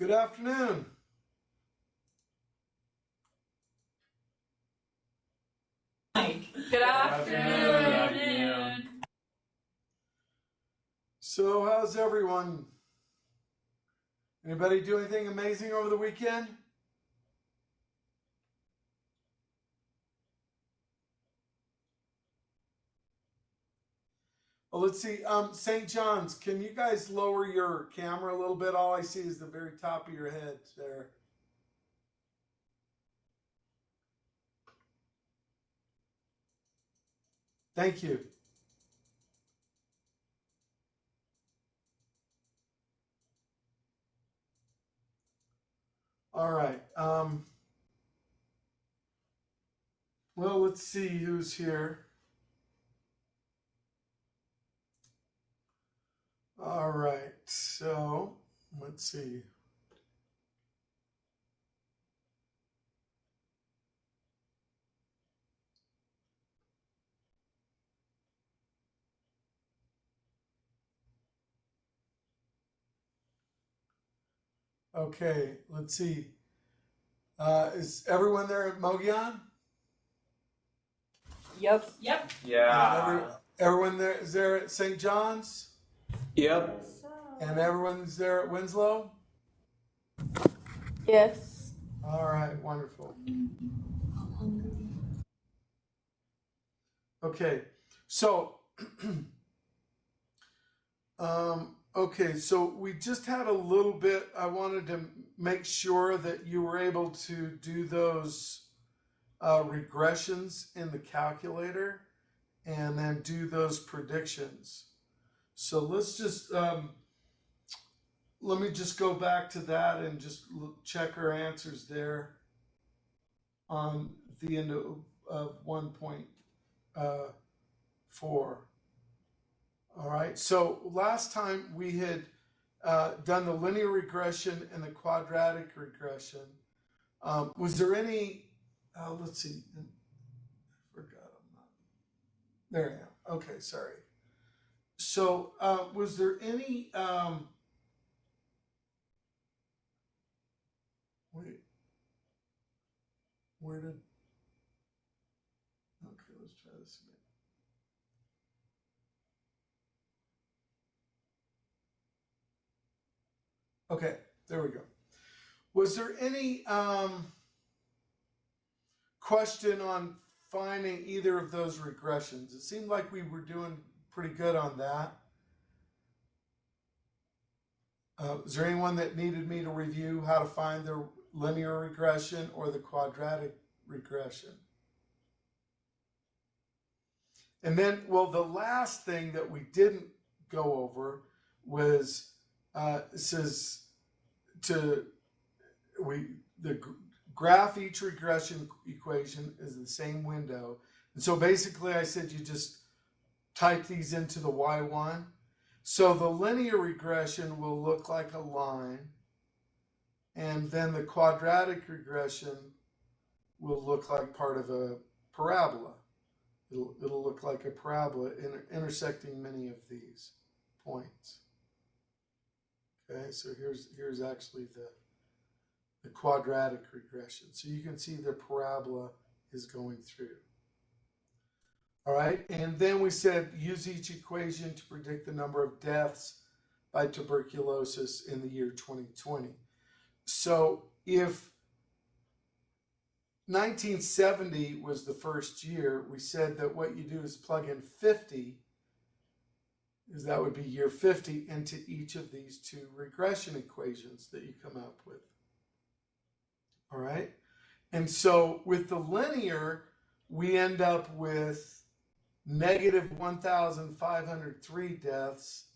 Good afternoon. Good afternoon. So, how's everyone? Anybody do anything amazing over the weekend? Well, let's see. St. John's, can you guys lower your camera a little bit? All I see is the very top of your head there. Thank you. All right. Well, let's see who's here. All right. So, let's see. Okay, let's see. Is everyone there at Mogollon? Yep. And everyone there is there at St. John's? Yep. And everyone's there at Winslow? Yes. All right, wonderful. Okay, so okay, so we just had a little bit. I wanted to make sure that you were able to do those regressions in the calculator and then do those predictions. So let's just let me just go back to that and just check our answers there on the end of 1.4. All right, so last time we had done the linear regression and the quadratic regression. Was there any, let's see, I forgot, I'm not, there I am. Okay, sorry. So was there any, wait, where did, okay, let's try this again. Okay, there we go. Was there any question on finding either of those regressions? It seemed like we were doing pretty good on that. Is there anyone that needed me to review how to find the linear regression or the quadratic regression? And then, well, the last thing that we didn't go over was says the graph each regression equation is the same window. And so basically I said you just type these into the Y1. So the linear regression will look like a line, and then the quadratic regression will look like part of a parabola. It'll look like a parabola intersecting many of these points. Okay, so here's actually the quadratic regression. So you can see the parabola is going through. All right, and then we said use each equation to predict the number of deaths by tuberculosis in the year 2020. So if 1970 was the first year, we said that what you do is plug in 50, is that would be year 50, into each of these two regression equations that you come up with. All right, and so with the linear, we end up with negative 1,503 deaths,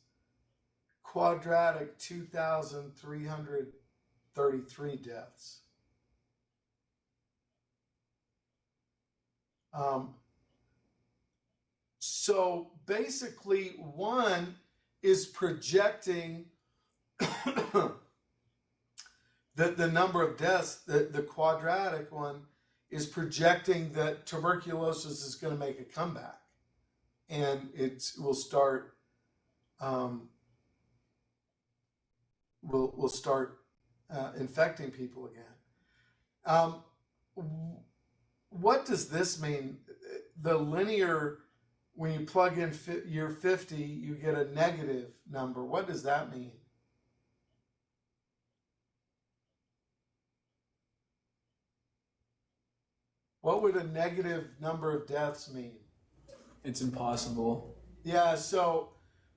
quadratic 2,333 deaths. So basically, one is projecting the number of deaths. The quadratic one is projecting that tuberculosis is going to make a comeback, and it will start will start infecting people again. What does this mean? The linear, when you plug in year 50, you get a negative number. What does that mean? What would a negative number of deaths mean? It's impossible. Yeah, so,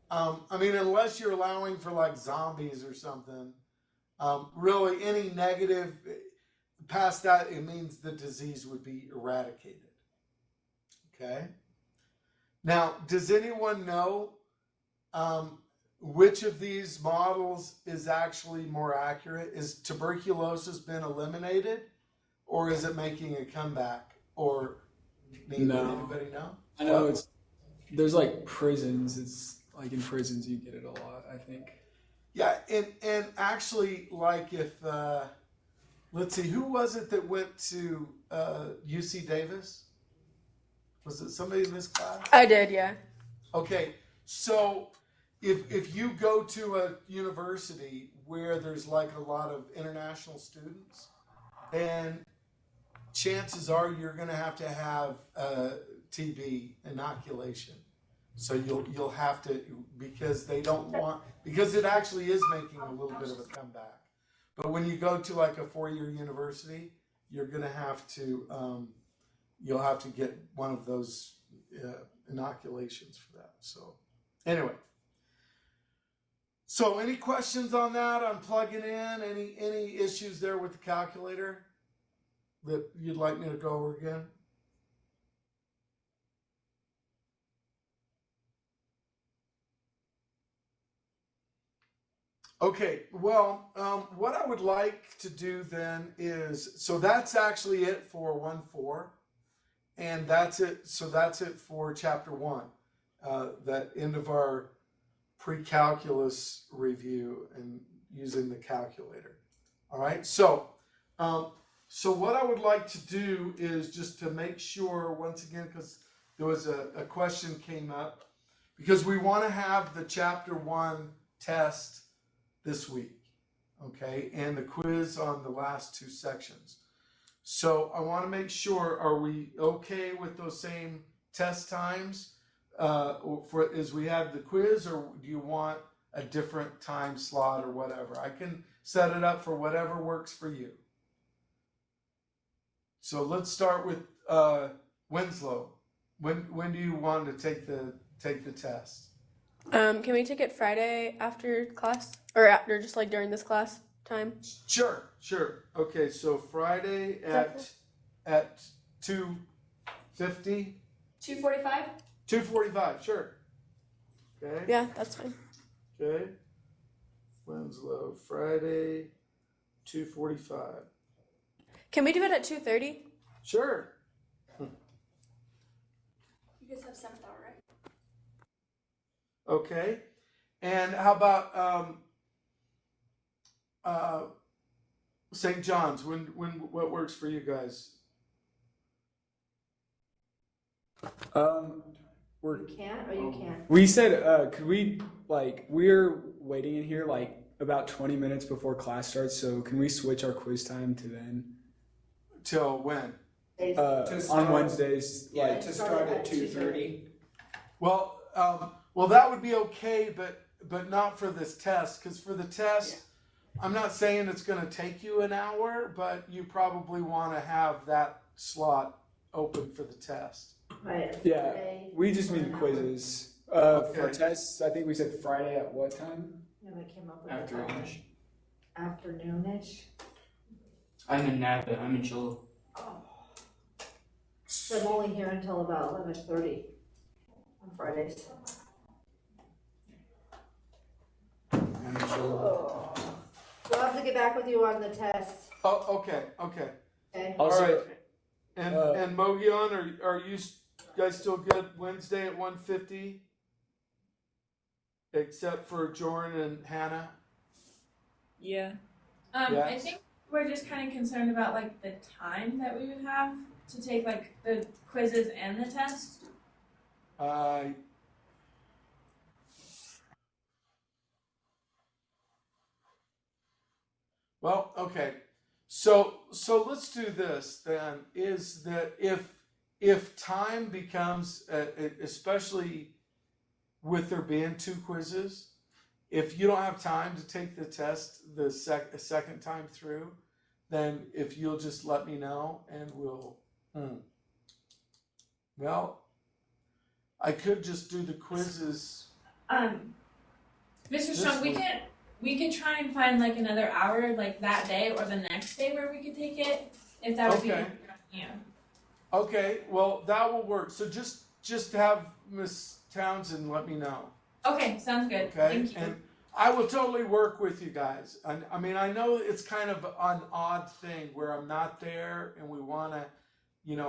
I mean, unless you're allowing for like zombies or something, really any negative past that, it means the disease would be eradicated. Okay? Now, does anyone know which of these models is actually more accurate? Is tuberculosis been eliminated, or is it making a comeback? Or No. anybody know? I know there's like prisons. It's like in prisons you get it a lot, I think. Yeah, and actually, like if let's see, who was it that went to UC Davis? Was it somebody in this class? I did, yeah. Okay, so if you go to a university where there's like a lot of international students, then chances are you're going to have TB inoculation. So you'll have to, because they don't want, because it actually is making a little bit of a comeback. But when you go to like a 4-year university, you're going to have to, you'll have to get one of those inoculations for that. So anyway, so any questions on that, on plugging in? Any issues there with the calculator that you'd like me to go over again? Okay, well, what I would like to do then is, so that's actually it for 1-4, and that's it. So that's it for chapter 1, that end of our pre-calculus review and using the calculator. All right, so what I would like to do is just to make sure, once again, because there was a question came up, because we want to have the chapter 1 test this week, okay, and the quiz on the last 2 sections. So I want to make sure, are we okay with those same test times for as we have the quiz, or do you want a different time slot or whatever? I can set it up for whatever works for you. So let's start with Winslow. When do you want to take the test? Can we take it Friday after class? Or after, just like during this class time? Sure. Okay, so Friday at 2:50? 2:45? 2:45, sure. Okay. Yeah, that's fine. Okay. Winslow, Friday, 2:45. Can we do it at 2:30? Sure. You guys have 7th hour, right? Okay. And how about St. John's? What works for you guys? We're You can't or you can't? we said could we we're waiting in here like about 20 minutes before class starts, so can we switch our quiz time to then? Till when? On Wednesdays, Yeah, to start at 2:30. Well, that would be okay, but not for this test, because for the test, I'm not saying it's going to take you an hour, but you probably want to have that slot open for the test. Right. Yeah, Friday, we just mean 1 hour. quizzes. For Okay. tests, I think we said Friday at what time? And we came up with Afternoonish. Afternoonish. I'm in Napa. I'm in Chilo. Oh. So I'm only here until about 11:30 on Fridays. I'm in Chilo. We'll have to get back with you on the test, Oh, okay. okay? Also, All right. And Mogion, are you guys still good Wednesday at 1:50? Except for Jordan and Hannah? Yeah. Yes. I think we're just kind of concerned about like the time that we would have to take like the quizzes and the test. Well, okay. So let's do this then. Is that if time becomes, especially with there being two quizzes, if you don't have time to take the test the second time through, then if you'll just let me know and we'll. Well, I could just do the quizzes. Mr. This Strong, week. we could try and find like another hour like that day or the next day where we could take it, if that would Okay. be, yeah. Okay, well that will work. So just have Miss Townsend let me know. Okay, sounds good. Okay, Thank you. and I will totally work with you guys. And I mean, I know it's kind of an odd thing where I'm not there, and we want to,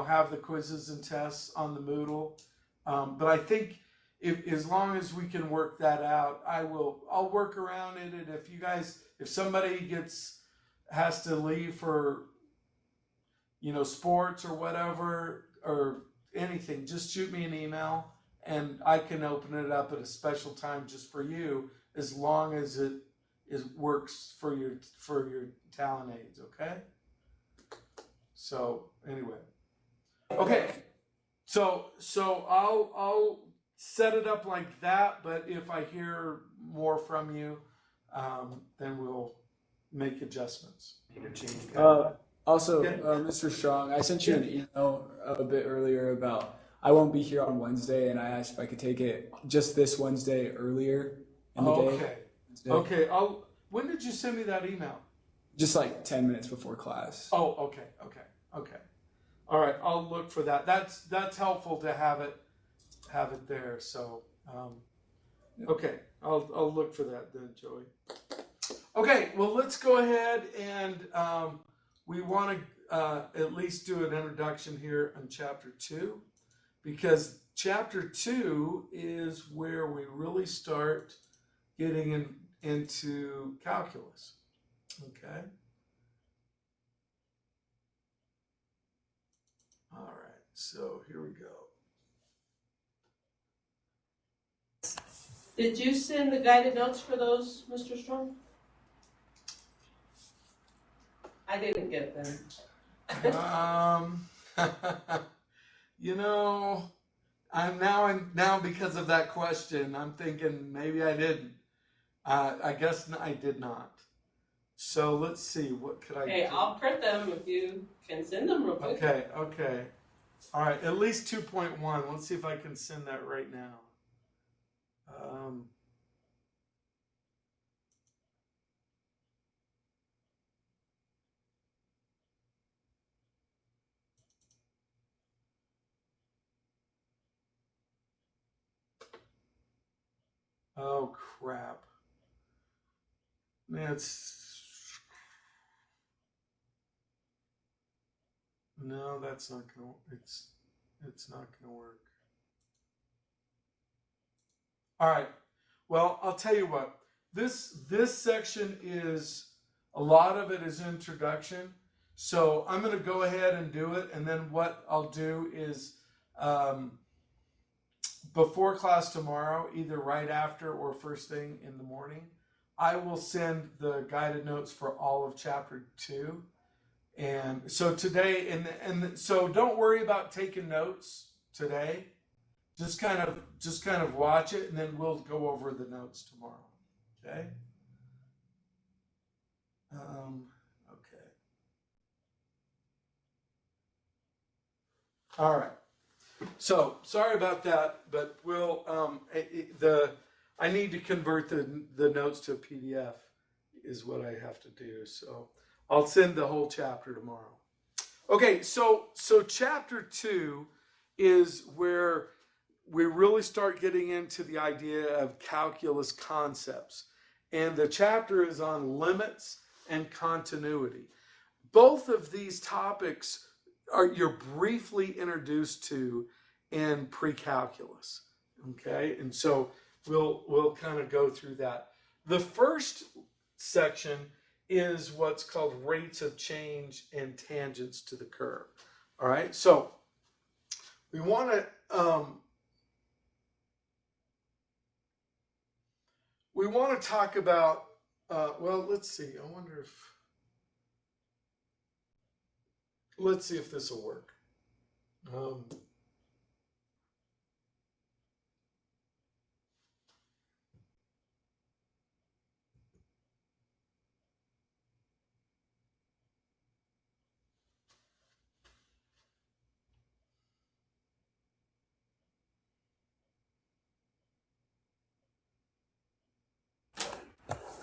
have the quizzes and tests on the Moodle. But I think if as long as we can work that out, I'll work around it. And if somebody has to leave for, sports or whatever or anything, just shoot me an email and I can open it up at a special time just for you, as long as it works for your talent aids. Okay. So anyway, okay. So I'll set it up like that. But if I hear more from you, then we'll make adjustments. Also, Yeah. Mr. Strong, I sent you an email a bit earlier about I won't be here on Wednesday, and I asked if I could take it just this Wednesday earlier in the day. Okay. Wednesday. Okay. When did you send me that email? Just like 10 minutes before class. Oh, okay. All right. I'll look for that. That's helpful to have it there. So, okay. I'll look for that then, Joey. Okay. Well, let's go ahead and we want to at least do an introduction here on chapter 2, because chapter 2 is where we really start getting into calculus. Okay. All right. So here we go. Did you send the guided notes for those, Mr. Strong? I didn't get them. I'm now because of that question, I'm thinking maybe I didn't. I guess I did not. So let's see, what could I do? Okay, I'll print them if you can send them real quick. Okay. All right, at least 2.1. Let's see if I can send that right now. Oh crap. Man, no, that's not gonna. It's not gonna work. All right. Well, I'll tell you what. This section is a lot of it is introduction. So I'm going to go ahead and do it, and then what I'll do is before class tomorrow, either right after or first thing in the morning, I will send the guided notes for all of chapter 2. And so today, and so don't worry about taking notes today. Just kind of watch it, and then we'll go over the notes tomorrow. Okay. Okay. All right. So sorry about that, but we'll I need to convert the notes to a PDF is what I have to do. So I'll send the whole chapter tomorrow. Okay, so chapter 2 is where we really start getting into the idea of calculus concepts. And the chapter is on limits and continuity. Both of these topics you're briefly introduced to in pre-calculus. Okay, and so we'll kind of go through that. The first section is what's called rates of change and tangents to the curve. All right, so we want to talk about well, let's see. I wonder if let's see if this will work.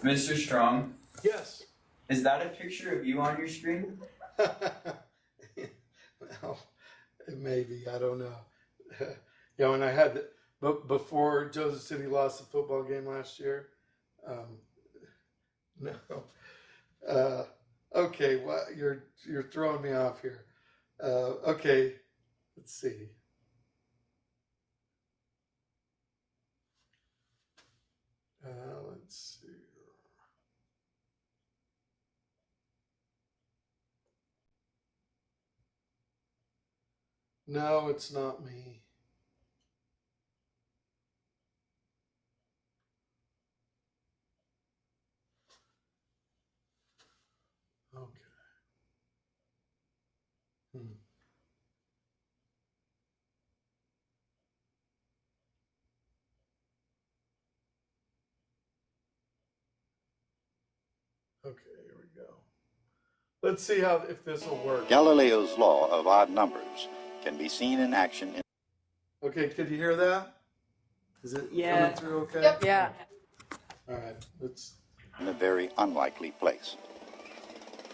Mr. Strong, Yes. is that a picture of you on your screen? Well, maybe, I don't know. Yeah, when I had, but before Joseph City lost the football game last year, no. Okay, well, you're throwing me off here. Okay, let's see. Let's see. No, it's not me. Okay. Okay, here we go. Let's see if this will work. Galileo's law of odd numbers can be seen in action in Okay, could you hear that? Is it Yeah. coming through okay? Yep. Yeah. All right, let's. a very unlikely place.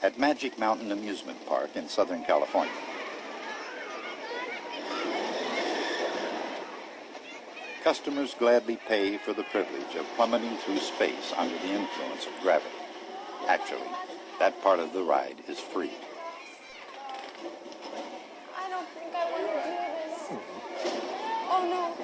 At Magic Mountain Amusement Park in Southern California. Customers gladly pay for the privilege of plummeting through space under the influence of gravity. Actually, that part of the ride is free. I don't think I want to do this. Oh no.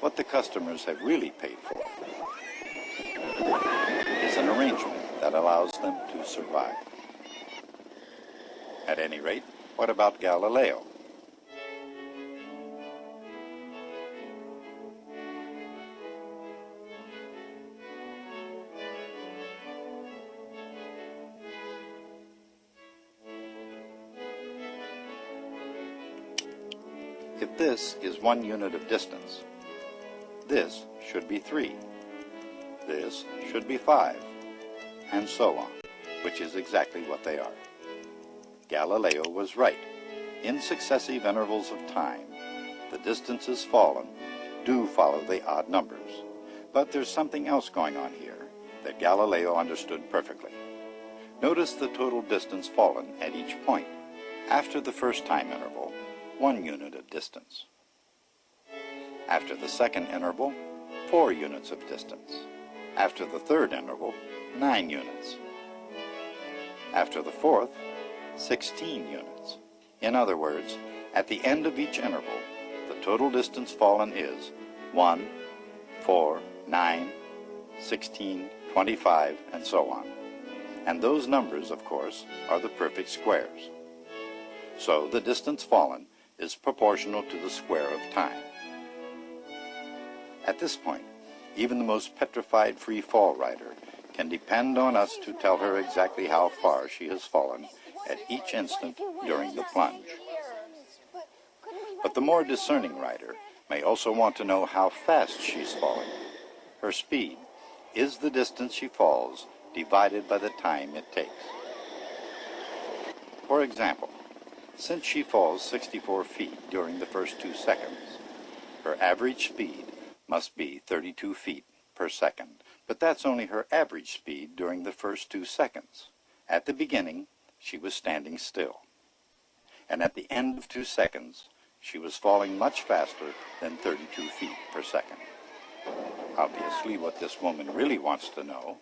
What the customers have really paid for is an arrangement that allows them to survive. At any rate, what about Galileo? If this is 1 unit of distance, this should be 3. This should be 5, and so on, which is exactly what they are. Galileo was right. In successive intervals of time, the distances fallen do follow the odd numbers. But there's something else going on here that Galileo understood perfectly. Notice the total distance fallen at each point. After the first time interval, 1 unit of distance. After the second interval, 4 units of distance. After the third interval, 9 units. After the fourth, 16 units. In other words, at the end of each interval, the total distance fallen is 1, 4, 9, 16, 25, and so on. And those numbers, of course, are the perfect squares. So the distance fallen is proportional to the square of time. At this point, even the most petrified free fall rider can depend on us to tell her exactly how far she has fallen at each instant during the plunge. But the more discerning rider may also want to know how fast she's falling. Her speed is the distance she falls divided by the time it takes. For example, since she falls 64 feet during the first 2 seconds, her average speed must be 32 feet per second. But that's only her average speed during the first 2 seconds. At the beginning, she was standing still. And at the end of 2 seconds, she was falling much faster than 32 feet per second. Obviously, what this woman really wants to know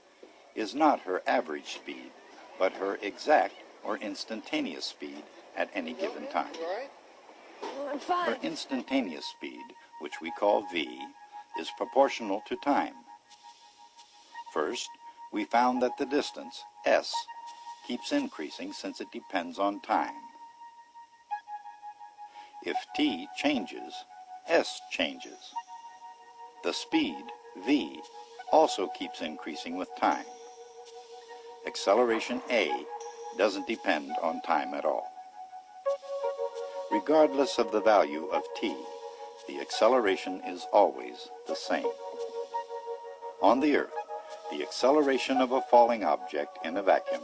is not her average speed, but her exact or instantaneous speed at any given time. Her instantaneous speed, which we call v, is proportional to time. First, we found that the distance, s, keeps increasing since it depends on time. If t changes, s changes. The speed, v, also keeps increasing with time. Acceleration a doesn't depend on time at all. Regardless of the value of t, the acceleration is always the same. On the Earth, the acceleration of a falling object in a vacuum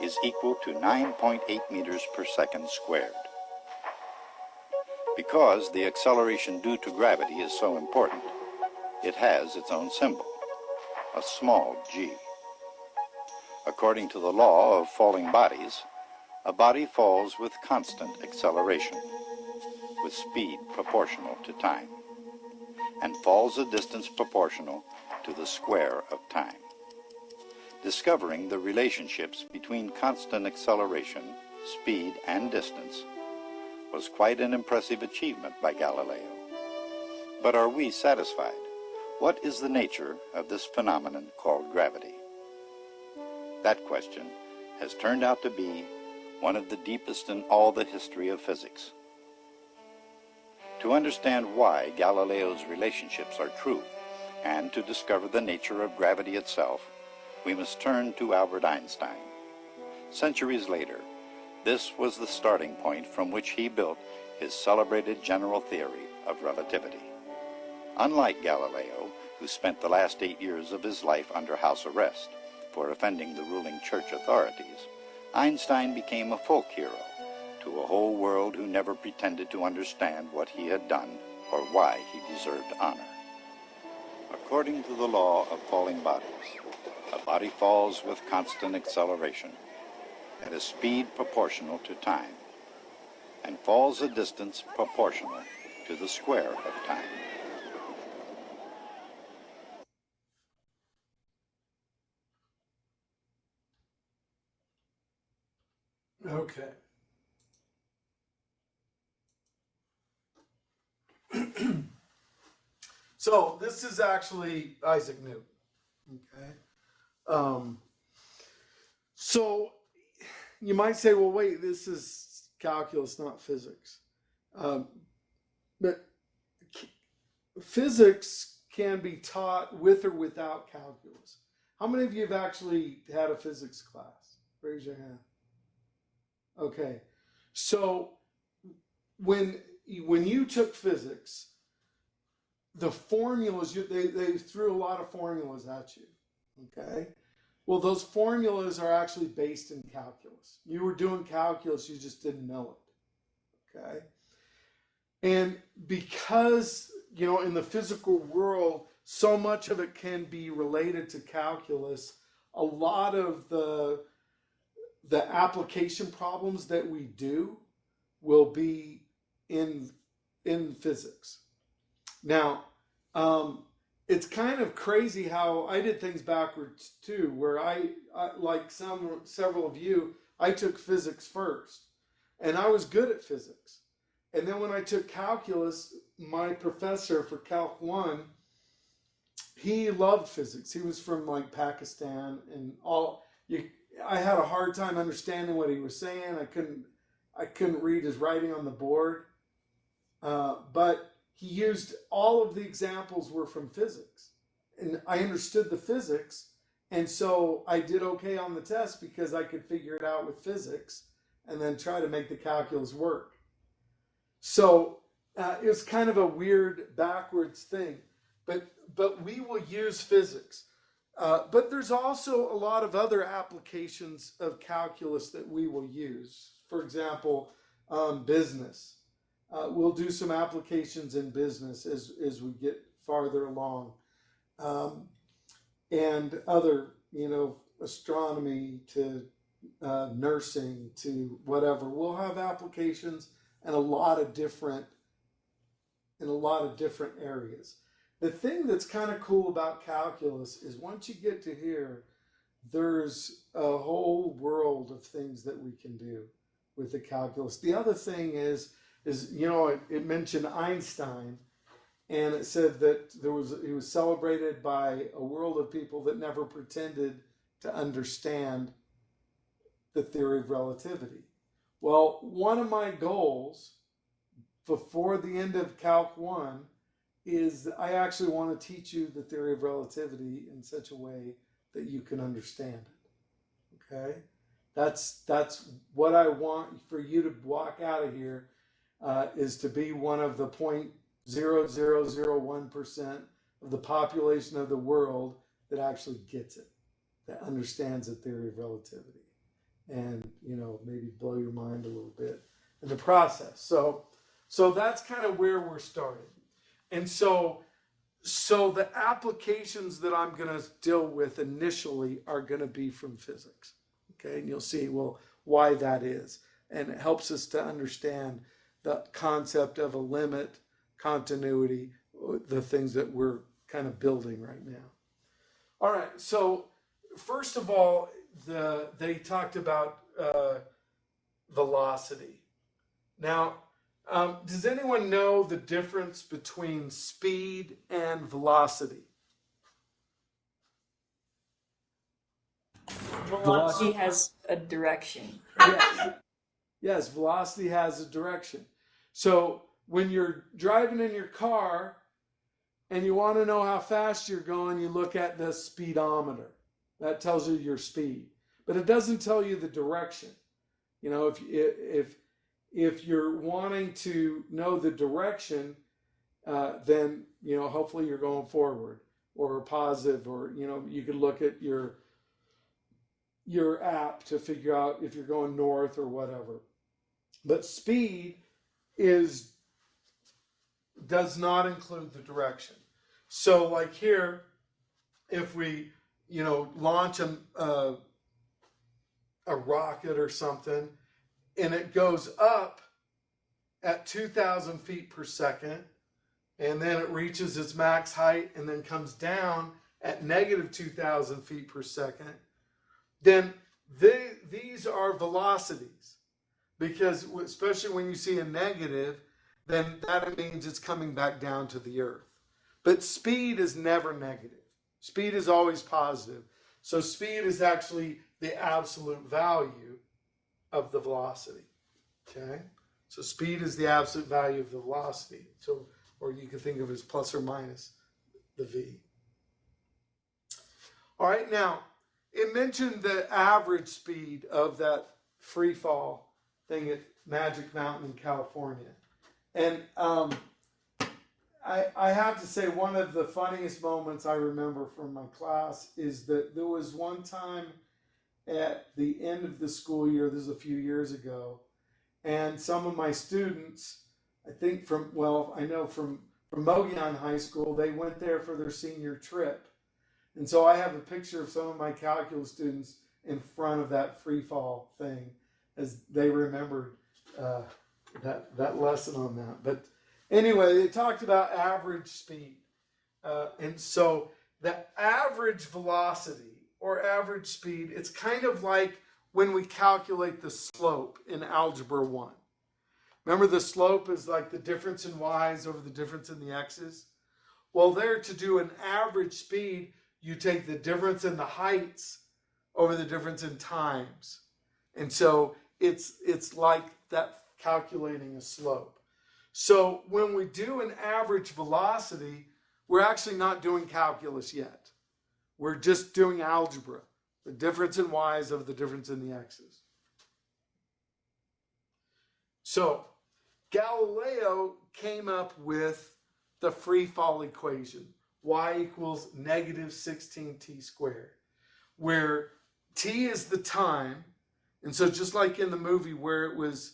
is equal to 9.8 meters per second squared. Because the acceleration due to gravity is so important, it has its own symbol, a small g. According to the law of falling bodies, a body falls with constant acceleration, with speed proportional to time, and falls a distance proportional to the square of time. Discovering the relationships between constant acceleration, speed, and distance was quite an impressive achievement by Galileo. But are we satisfied? What is the nature of this phenomenon called gravity? That question has turned out to be one of the deepest in all the history of physics. To understand why Galileo's relationships are true, and to discover the nature of gravity itself, we must turn to Albert Einstein. Centuries later, this was the starting point from which he built his celebrated general theory of relativity. Unlike Galileo, who spent the last 8 years of his life under house arrest for offending the ruling church authorities, Einstein became a folk hero to a whole world who never pretended to understand what he had done or why he deserved honor. According to the law of falling bodies, a body falls with constant acceleration at a speed proportional to time and falls a distance proportional to the square of time. Okay. So this is actually Isaac Newton. Okay. So you might say, well, wait, this is calculus, not physics. But physics can be taught with or without calculus. How many of you have actually had a physics class? Raise your hand. Okay. So when you took physics, the formulas, they threw a lot of formulas at you. Okay. Well, those formulas are actually based in calculus. You were doing calculus, you just didn't know it. Okay. And because, in the physical world, so much of it can be related to calculus, a lot of the application problems that we do will be in physics. Now, it's kind of crazy how I did things backwards too, where I like several of you, I took physics first, and I was good at physics. And then when I took calculus, my professor for Calc 1, he loved physics. He was from like Pakistan and I had a hard time understanding what he was saying. I couldn't read his writing on the board. But he used all of the examples were from physics. And I understood the physics. And so I did okay on the test because I could figure it out with physics and then try to make the calculus work. So it was kind of a weird backwards thing. But we will use physics. But there's also a lot of other applications of calculus that we will use. For example, business. We'll do some applications in business as we get farther along. And other, astronomy to nursing to whatever. We'll have applications in a lot of different areas. The thing that's kind of cool about calculus is once you get to here, there's a whole world of things that we can do with the calculus. The other thing is it mentioned Einstein, and it said that he was celebrated by a world of people that never pretended to understand the theory of relativity. Well, one of my goals before the end of Calc 1 is I actually want to teach you the theory of relativity in such a way that you can understand it. Okay? That's what I want for you to walk out of here, is to be one of the 0.0001% of the population of the world that actually gets it, that understands the theory of relativity, and maybe blow your mind a little bit in the process. So that's kind of where we're starting. And so the applications that I'm going to deal with initially are going to be from physics. Okay, and you'll see, well, why that is. And it helps us to understand the concept of a limit, continuity, the things that we're kind of building right now. All right, so first of all, they talked about velocity. Now, does anyone know the difference between speed and velocity? Velocity has a direction. Yes, velocity has a direction. So when you're driving in your car and you want to know how fast you're going, you look at the speedometer. That tells you your speed, but it doesn't tell you the direction. If you're wanting to know the direction, then hopefully you're going forward or positive, or you could look at your app to figure out if you're going north or whatever. But speed does not include the direction. So like here, if we launch a rocket or something, and it goes up at 2,000 feet per second, and then it reaches its max height and then comes down at negative 2,000 feet per second, then these are velocities. Because especially when you see a negative, then that means it's coming back down to the earth. But speed is never negative. Speed is always positive. So speed is actually the absolute value of the velocity. Okay? So speed is the absolute value of the velocity. So, or you can think of it as plus or minus the v. All right, now, it mentioned the average speed of that free fall thing at Magic Mountain in California. And I have to say, one of the funniest moments I remember from my class is that there was one time at the end of the school year, this is a few years ago, and some of my students, I think from Mogollon High School, they went there for their senior trip. And so I have a picture of some of my calculus students in front of that free fall thing, as they remembered that lesson on that. But anyway, they talked about average speed. And so the average velocity or average speed, it's kind of like when we calculate the slope in Algebra 1. Remember, the slope is like the difference in y's over the difference in the x's? Well, there, to do an average speed, you take the difference in the heights over the difference in times. And so it's like that, calculating a slope. So when we do an average velocity, we're actually not doing calculus yet. We're just doing algebra, the difference in y's over the difference in the x's. So Galileo came up with the free fall equation, y equals negative 16t squared, where t is the time. And so just like in the movie where it was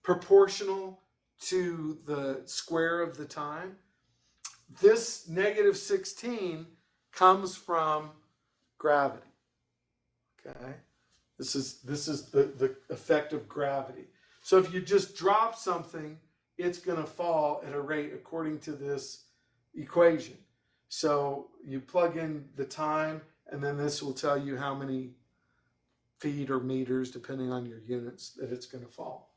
proportional to the square of the time, this negative 16 comes from gravity. Okay? This is the effect of gravity. So if you just drop something, it's going to fall at a rate according to this equation. So you plug in the time, and then this will tell you how many feet or meters, depending on your units, that it's going to fall.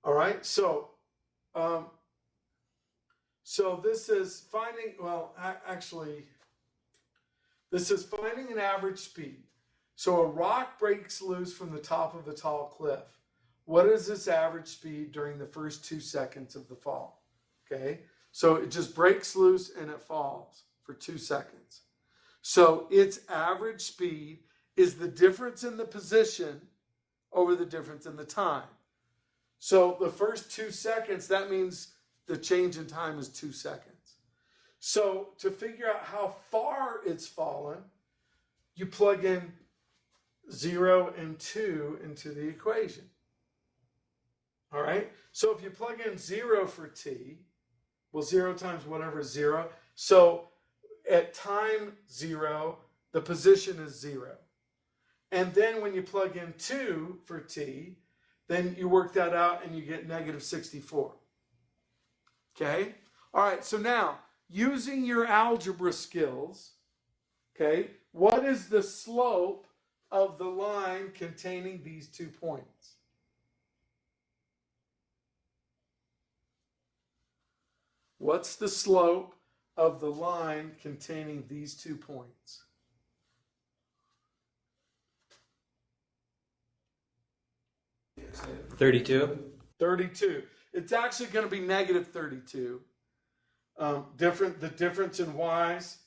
All right, so this is finding, well, actually, This is finding an average speed. So a rock breaks loose from the top of a tall cliff. What is its average speed during the first 2 seconds of the fall? Okay, so it just breaks loose and it falls for 2 seconds. So its average speed is the difference in the position over the difference in the time. So the first 2 seconds, that means the change in time is 2 seconds. So to figure out how far it's fallen, you plug in 0 and 2 into the equation. All right, so if you plug in 0 for t, well, 0 times whatever is 0. So at time 0, the position is 0. And then when you plug in 2 for t, then you work that out and you get negative 64. Okay? All right, so now, using your algebra skills, okay, what is the slope of the line containing these 2 points? What's the slope of the line containing these 2 points? $32. 32. It's actually going to be negative 32. The difference in y's,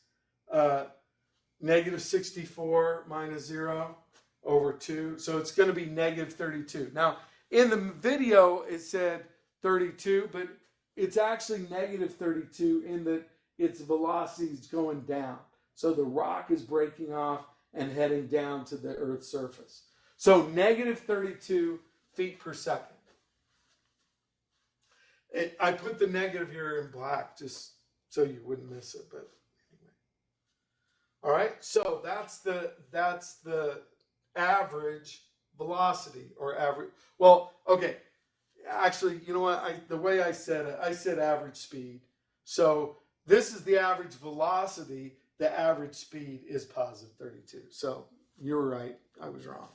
negative 64 minus 0 over 2. So it's going to be negative 32. Now, in the video, it said 32, but it's actually negative 32 in that its velocity is going down. So the rock is breaking off and heading down to the Earth's surface. So negative 32 feet per second. I put the negative here in black just so you wouldn't miss it, but anyway. All right, so that's the average velocity or average. Well, okay. Actually, you know what? The way I said it, I said average speed. So this is the average velocity. The average speed is positive 32. So you were right. I was wrong.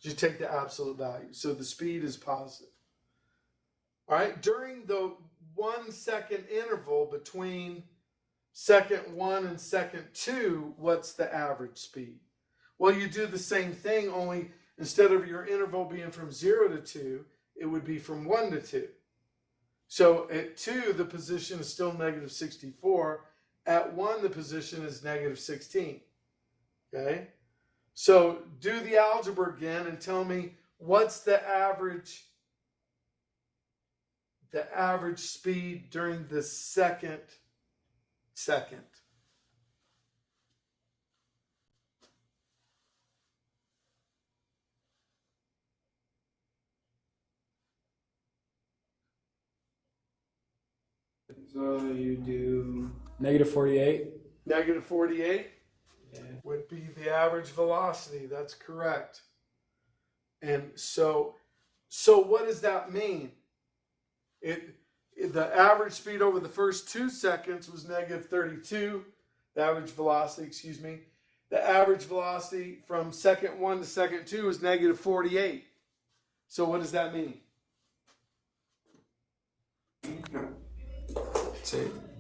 You take the absolute value. So the speed is positive. All right. During the 1 second interval between second 1 and second 2, what's the average speed? Well, you do the same thing, only instead of your interval being from 0 to 2, it would be from 1 to 2. So at 2, the position is still negative 64. At 1, the position is negative 16. Okay? So do the algebra again and tell me what's the average speed during the second. So you do negative 48. Negative 48 Yeah. would be the average velocity. That's correct. And so what does that mean? The average speed over the first 2 seconds was negative 32. The average velocity, The average velocity from second 1 to second 2 is negative 48. So what does that mean?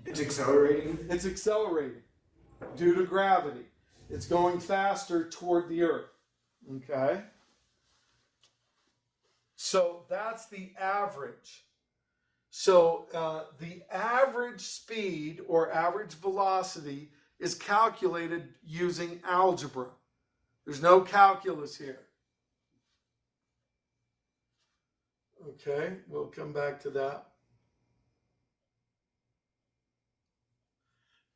It's accelerating. It's accelerating due to gravity. It's going faster toward the Earth. Okay? So that's the average. So the average speed or average velocity is calculated using algebra. There's no calculus here. Okay, we'll come back to that.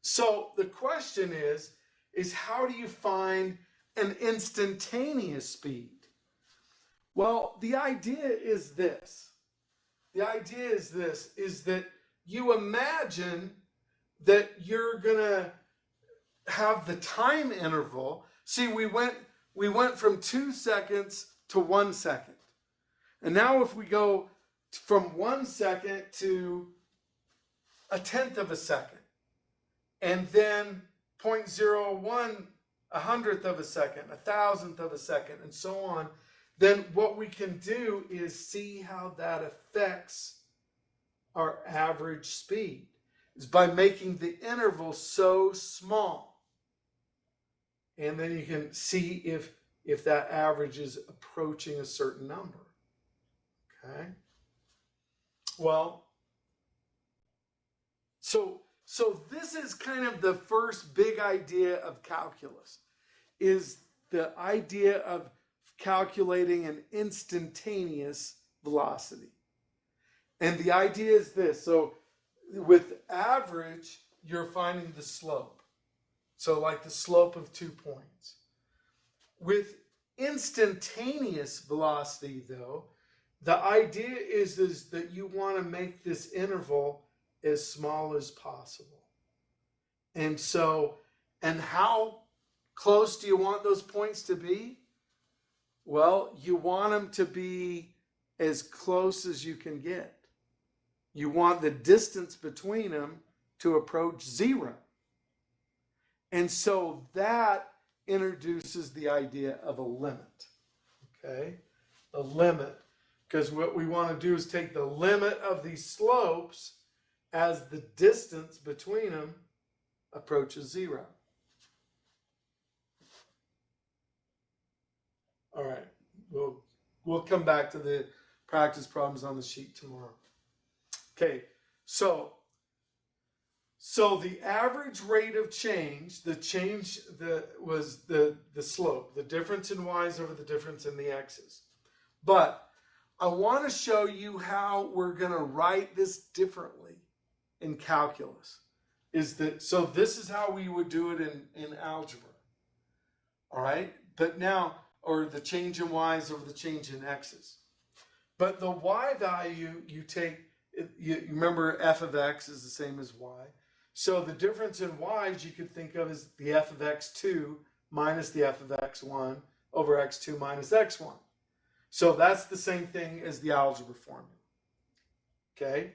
So the question is how do you find an instantaneous speed? Well, the idea is this. Is that you imagine that you're going to have the time interval. See, we went from 2 seconds to 1 second. And now if we go from 1 second to 1/10 of a second, and then 0.01, 100th of a second, 1,000th of a second, and so on, then what we can do is see how that affects our average speed. Is by making the interval so small. and then you can see if that average is approaching a certain number. Okay. Well, so this is kind of the first big idea of calculus, is the idea of calculating an instantaneous velocity. And the idea is this. So with average, you're finding the slope. So like the slope of 2 points. With instantaneous velocity, though, the idea is that you want to make this interval as small as possible. And so, and how close do you want those points to be? Well, you want them to be as close as you can get. You want the distance between them to approach 0. And so that introduces the idea of a limit. Okay? A limit. Because what we want to do is take the limit of these slopes as the distance between them approaches 0. All right. We'll come back to the practice problems on the sheet tomorrow. Okay. So the average rate of change, was the slope, the difference in y's over the difference in the x's. But I want to show you how we're going to write this differently in calculus. So this is how we would do it in algebra. All right? But now, or the change in y's over the change in x's. But the y value you take, you remember f of x is the same as y. So the difference in y's you could think of as the f of x2 minus the f of x1 over x2 minus x1. So that's the same thing as the algebra formula. Okay?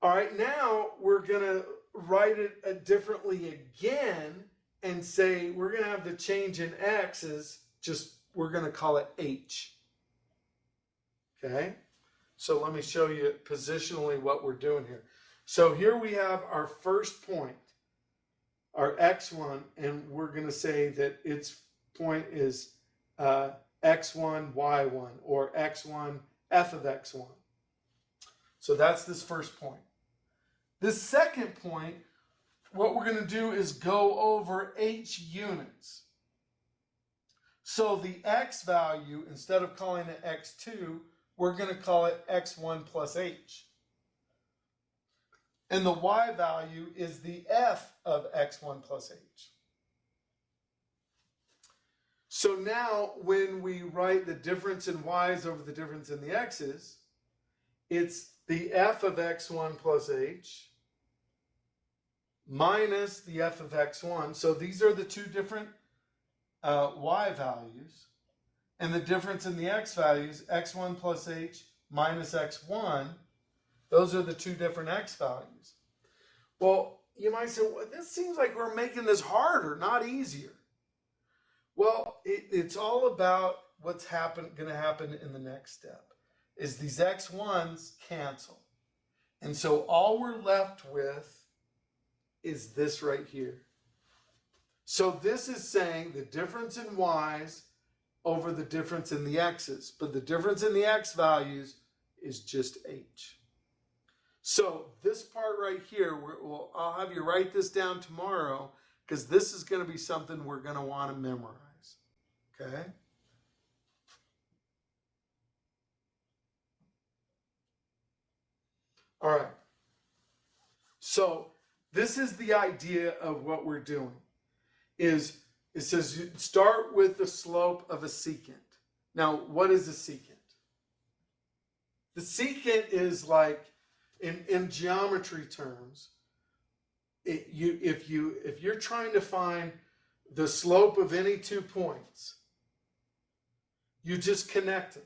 All right, now we're going to write it differently again and say we're going to have the change in x as we're going to call it h. Okay? So let me show you positionally what we're doing here. So here we have our first point, our x1, and we're going to say that its point is x1, y1, or x1, f of x1. So that's this first point. This second point, what we're going to do is go over h units. So the x value, instead of calling it x2, we're going to call it x1 plus h. And the y value is the f of x1 plus h. So now when we write the difference in y's over the difference in the x's, it's the f of x1 plus h minus the f of x1. So these are the two different y values. And the difference in the x values, x1 plus h minus x1, those are the two different x values. Well, you might say, well, this seems like we're making this harder, not easier. Well, it's all about what's going to happen in the next step, is these x1s cancel. And so all we're left with is this right here. So this is saying the difference in y's over the difference in the x's, but the difference in the x values is just h. So this part right here, I'll have you write this down tomorrow, because this is going to be something we're going to want to memorize. Okay? All right. So this is the idea of what we're doing. It says you start with the slope of a secant. Now, what is a secant? The secant is like, in geometry terms, if you're trying to find the slope of any 2 points, you just connect them.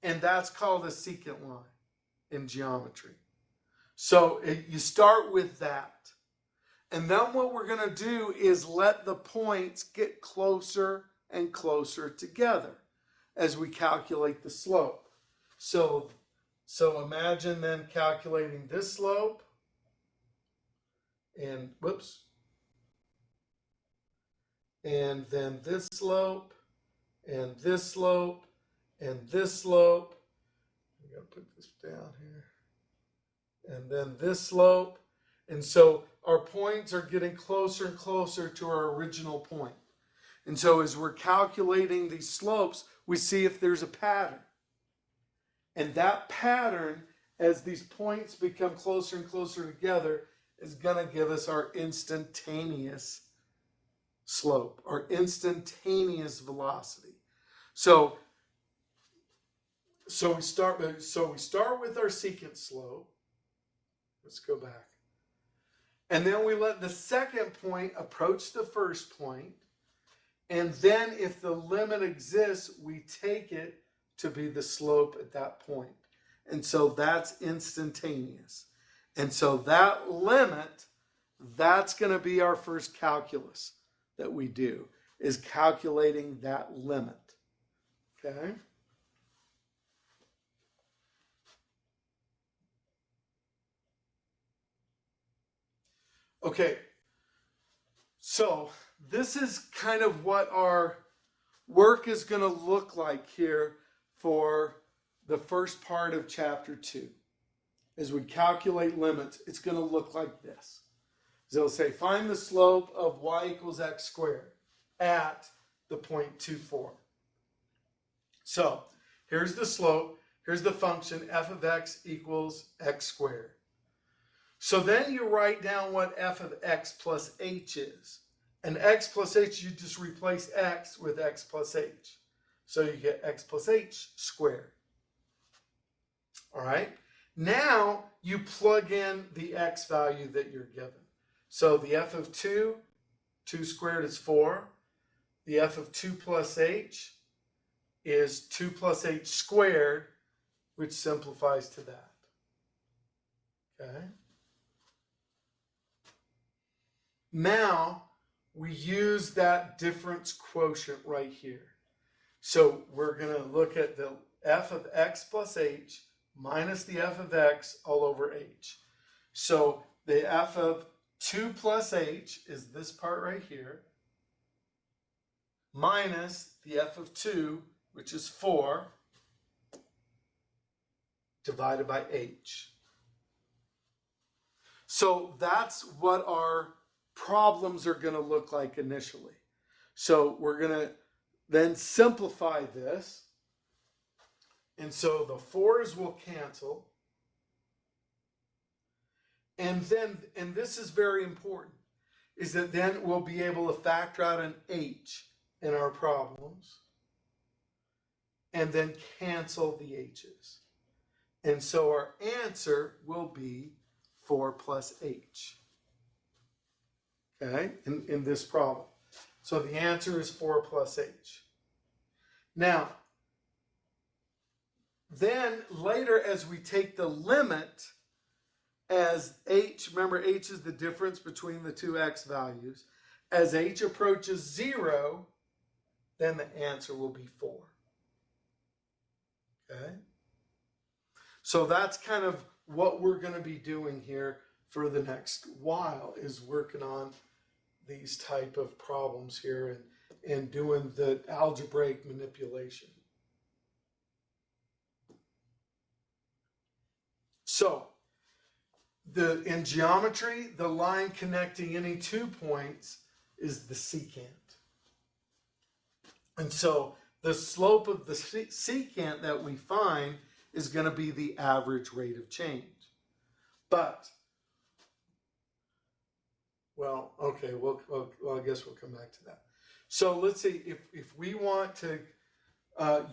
And that's called a secant line in geometry. So you start with that. And then what we're going to do is let the points get closer and closer together as we calculate the slope. So imagine then calculating this slope. And whoops. and then this slope, and this slope, and this slope. I'm going to put this down here. And then this slope. And so our points are getting closer and closer to our original point. And so as we're calculating these slopes, we see if there's a pattern. And that pattern, as these points become closer and closer together, is going to give us our instantaneous slope, our instantaneous velocity. So we start with our secant slope. Let's go back. And then we let the second point approach the first point. And then if the limit exists, we take it to be the slope at that point. And so that's instantaneous. And so that limit, that's going to be our first calculus that we do, is calculating that limit. Okay? Okay, so this is kind of what our work is going to look like here for the first part of chapter 2. As we calculate limits, it's going to look like this. So it'll say, find the slope of y equals x squared at the point 2, 4. So here's the slope. Here's the function f of x equals x squared. So then you write down what f of x plus h is. And x plus h, you just replace x with x plus h. So you get x plus h squared. All right. Now you plug in the x value that you're given. So the f of 2 squared is 4. The f of 2 plus h is 2 plus h squared, which simplifies to that. Okay. Now we use that difference quotient right here. So we're going to look at the f of x plus h minus the f of x all over h. So the f of 2 plus h is this part right here, minus the f of 2, which is 4, divided by h. So that's what our problems are going to look like initially. So we're going to then simplify this. And so the 4's will cancel. And then, and this is very important, is that then we'll be able to factor out an h in our problems and then cancel the h's. And so our answer will be 4 plus h. Okay, in this problem. So the answer is 4 plus h. Now, then later as we take the limit as h, remember h is the difference between the two x values. As h approaches 0, then the answer will be 4. Okay? So that's kind of what we're going to be doing here for the next while, is working on these type of problems here and doing the algebraic manipulation. So, in geometry, the line connecting any 2 points is the secant. And so the slope of the secant that we find is going to be the average rate of change. But, well, okay, well, I guess we'll come back to that. So let's see, if we want to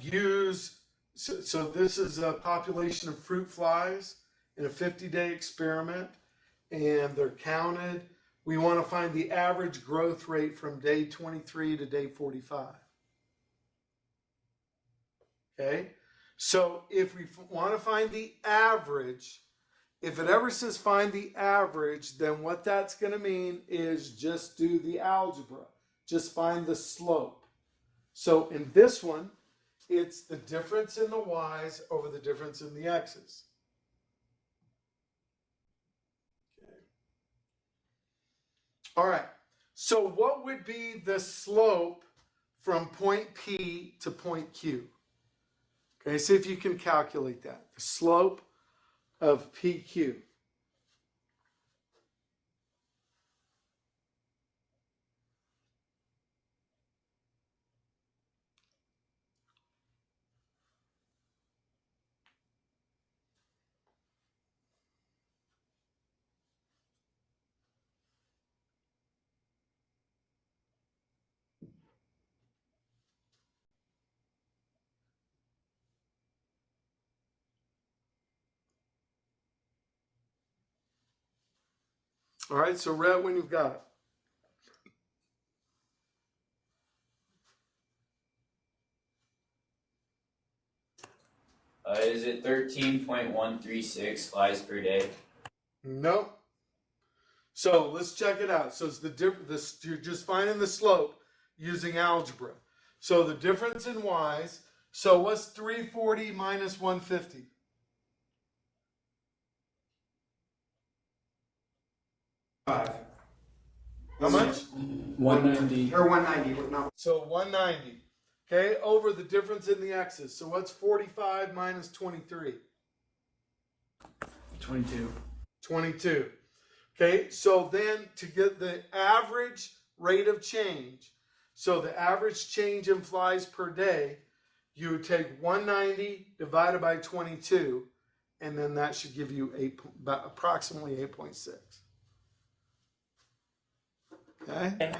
use, so this is a population of fruit flies in a 50-day experiment, and they're counted. We want to find the average growth rate from day 23 to day 45. Okay? So if we want to find the average, if it ever says find the average, then what that's going to mean is just do the algebra. Just find the slope. So in this one, it's the difference in the y's over the difference in the x's. Okay. All right. So what would be the slope from point P to point Q? Okay, see if you can calculate that. The slope of PQ. All right, so Rhett, when you've got it. Is it 13.136 flies per day? Nope. So let's check it out. So it's you're just finding the slope using algebra. So the difference in y's. So what's 340 minus 150? Five. How much? 190. Or 190, but not. So 190. Okay, over the difference in the x's. So what's 45 minus 23? 22. 22. Okay, so then to get the average rate of change, so the average change in flies per day, you would take 190 divided by 22, and then that should give you approximately 8.6. Okay?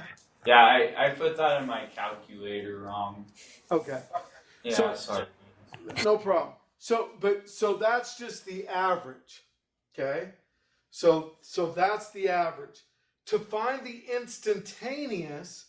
Yeah, I put that in my calculator wrong. Okay. Yeah, So- sorry. No problem. So that's just the average. Okay? So that's the average. To find the instantaneous,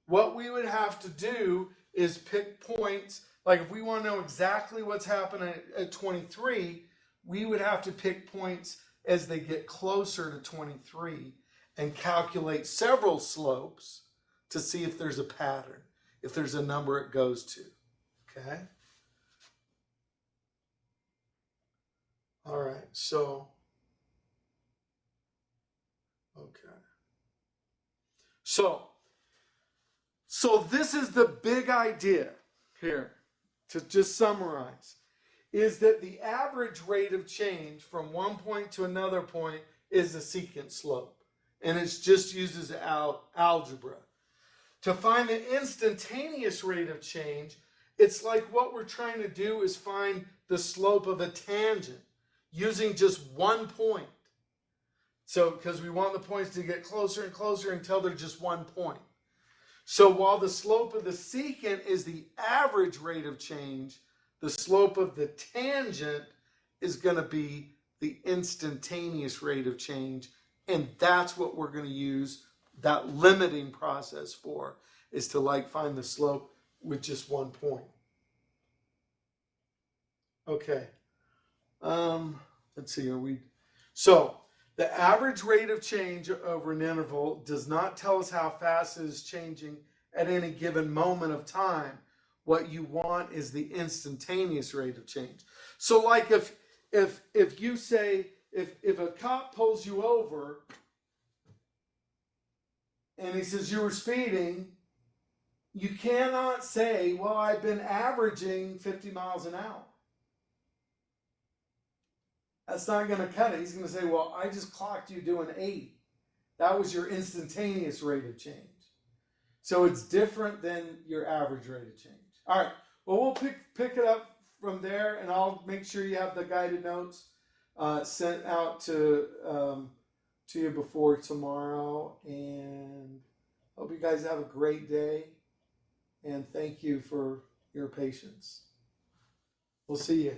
what we would have to do is pick points. Like if we want to know exactly what's happening at 23, we would have to pick points as they get closer to 23 and calculate several slopes to see if there's a pattern, if there's a number it goes to. Okay? All right, so, okay. So this is the big idea here, to just summarize, is that the average rate of change from one point to another point is the secant slope. And it just uses algebra. To find the instantaneous rate of change, it's like what we're trying to do is find the slope of a tangent using just one point. So, because we want the points to get closer and closer until they're just one point. So while the slope of the secant is the average rate of change, the slope of the tangent is going to be the instantaneous rate of change. And that's what we're going to use that limiting process for, is to like find the slope with just one point. Okay. Let's see, so the average rate of change over an interval does not tell us how fast it is changing at any given moment of time. What you want is the instantaneous rate of change. So like if you say, if a cop pulls you over and he says you were speeding, you cannot say, well, I've been averaging 50 miles an hour. That's not going to cut it. He's going to say, well, I just clocked you doing 80. That was your instantaneous rate of change. So it's different than your average rate of change. All right. Well, we'll pick it up from there, and I'll make sure you have the guided notes sent out to you before tomorrow. And hope you guys have a great day. And thank you for your patience. We'll see you.